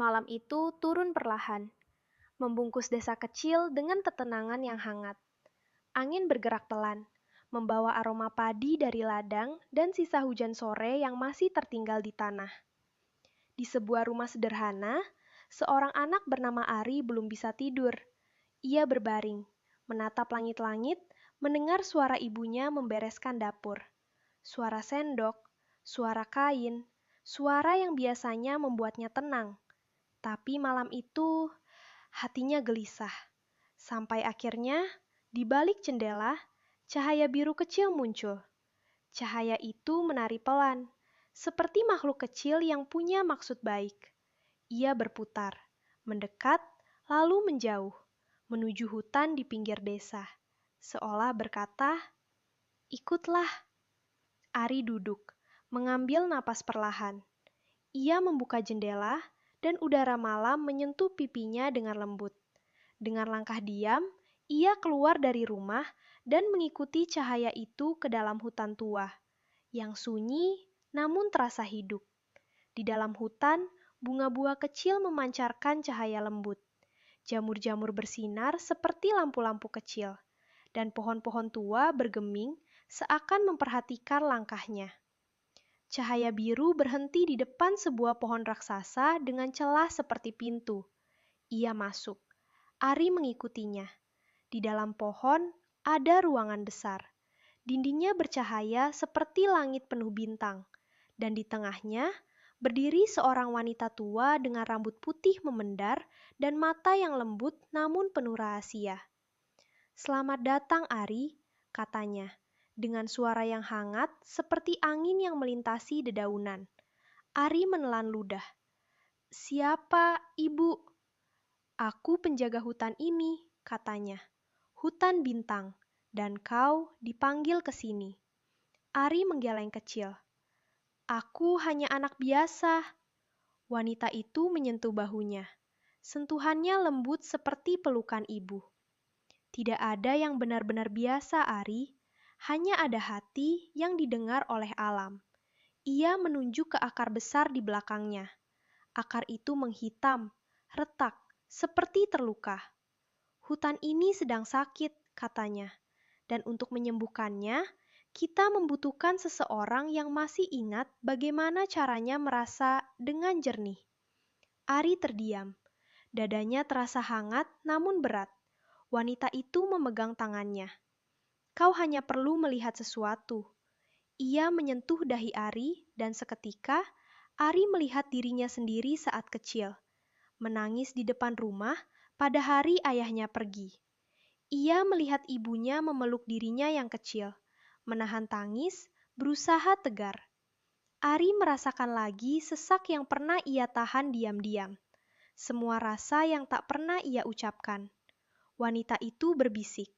Malam itu turun perlahan, membungkus desa kecil dengan ketenangan yang hangat. Angin bergerak pelan, membawa aroma padi dari ladang dan sisa hujan sore yang masih tertinggal di tanah. Di sebuah rumah sederhana, seorang anak bernama Ari belum bisa tidur. Ia berbaring, menatap langit-langit, mendengar suara ibunya membereskan dapur. Suara sendok, suara kain, suara yang biasanya membuatnya tenang. Tapi malam itu hatinya gelisah. Sampai akhirnya di balik jendela, cahaya biru kecil muncul. Cahaya itu menari pelan, seperti makhluk kecil yang punya maksud baik. Ia berputar, mendekat, lalu menjauh, menuju hutan di pinggir desa. Seolah berkata, "Ikutlah." Ari duduk, mengambil napas perlahan. Ia membuka jendela, dan udara malam menyentuh pipinya dengan lembut. Dengan langkah diam, ia keluar dari rumah dan mengikuti cahaya itu ke dalam hutan tua, yang sunyi namun terasa hidup. Di dalam hutan, bunga buah kecil memancarkan cahaya lembut. Jamur-jamur bersinar seperti lampu-lampu kecil, dan pohon-pohon tua bergeming seakan memperhatikan langkahnya. Cahaya biru berhenti di depan sebuah pohon raksasa dengan celah seperti pintu. Ia masuk. Ari mengikutinya. Di dalam pohon ada ruangan besar. Dindingnya bercahaya seperti langit penuh bintang. Dan di tengahnya berdiri seorang wanita tua dengan rambut putih memendar dan mata yang lembut namun penuh rahasia. "Selamat datang, Ari," katanya, dengan suara yang hangat seperti angin yang melintasi dedaunan. Ari menelan ludah. "Siapa, Ibu?" "Aku penjaga hutan ini," katanya. "Hutan bintang, dan kau dipanggil ke sini." Ari menggeleng kecil. "Aku hanya anak biasa." Wanita itu menyentuh bahunya. Sentuhannya lembut seperti pelukan ibu. Tidak ada yang benar-benar biasa, Ari. Hanya ada hati yang didengar oleh alam. Ia menunjuk ke akar besar di belakangnya. Akar itu menghitam, retak, seperti terluka. "Hutan ini sedang sakit," katanya. "Dan untuk menyembuhkannya, kita membutuhkan seseorang yang masih ingat bagaimana caranya merasa dengan jernih." Ari terdiam. Dadanya terasa hangat namun berat. Wanita itu memegang tangannya. "Kau hanya perlu melihat sesuatu." Ia menyentuh dahi Ari dan seketika Ari melihat dirinya sendiri saat kecil, menangis di depan rumah pada hari ayahnya pergi. Ia melihat ibunya memeluk dirinya yang kecil, menahan tangis, berusaha tegar. Ari merasakan lagi sesak yang pernah ia tahan diam-diam, semua rasa yang tak pernah ia ucapkan. Wanita itu berbisik,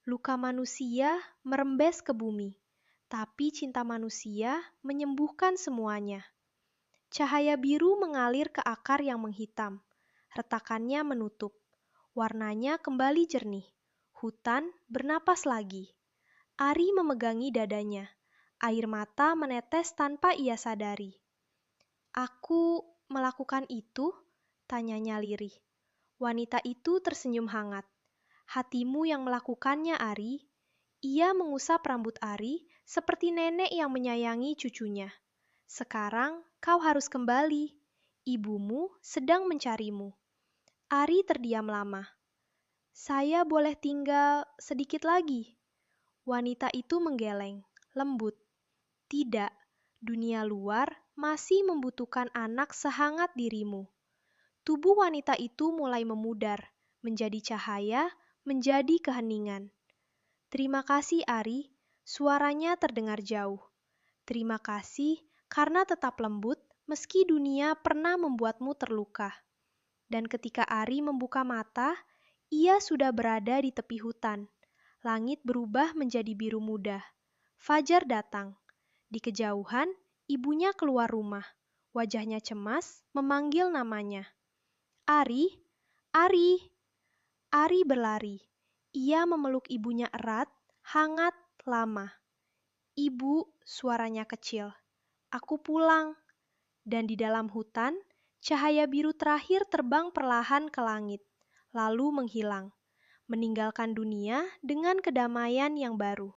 "Luka manusia merembes ke bumi, tapi cinta manusia menyembuhkan semuanya." Cahaya biru mengalir ke akar yang menghitam. Retakannya menutup. Warnanya kembali jernih. Hutan bernapas lagi. Ari memegangi dadanya. Air mata menetes tanpa ia sadari. "Aku melakukan itu?" tanyanya lirih. Wanita itu tersenyum hangat. "Hatimu yang melakukannya, Ari." Ia mengusap rambut Ari seperti nenek yang menyayangi cucunya. "Sekarang kau harus kembali. Ibumu sedang mencarimu." Ari terdiam lama. "Saya boleh tinggal sedikit lagi?" Wanita itu menggeleng, lembut. "Tidak, dunia luar masih membutuhkan anak sehangat dirimu." Tubuh wanita itu mulai memudar, menjadi cahaya, menjadi keheningan. "Terima kasih, Ari." Suaranya terdengar jauh. "Terima kasih karena tetap lembut meski dunia pernah membuatmu terluka." Dan ketika Ari membuka mata, ia sudah berada di tepi hutan. Langit berubah menjadi biru muda. Fajar datang. Di kejauhan, ibunya keluar rumah. Wajahnya cemas, memanggil namanya. "Ari, Ari." Ari berlari. Ia memeluk ibunya erat, hangat, lama. "Ibu," suaranya kecil. "Aku pulang." Dan di dalam hutan, Cahaya biru terakhir terbang perlahan ke langit, lalu menghilang, meninggalkan dunia dengan kedamaian yang baru.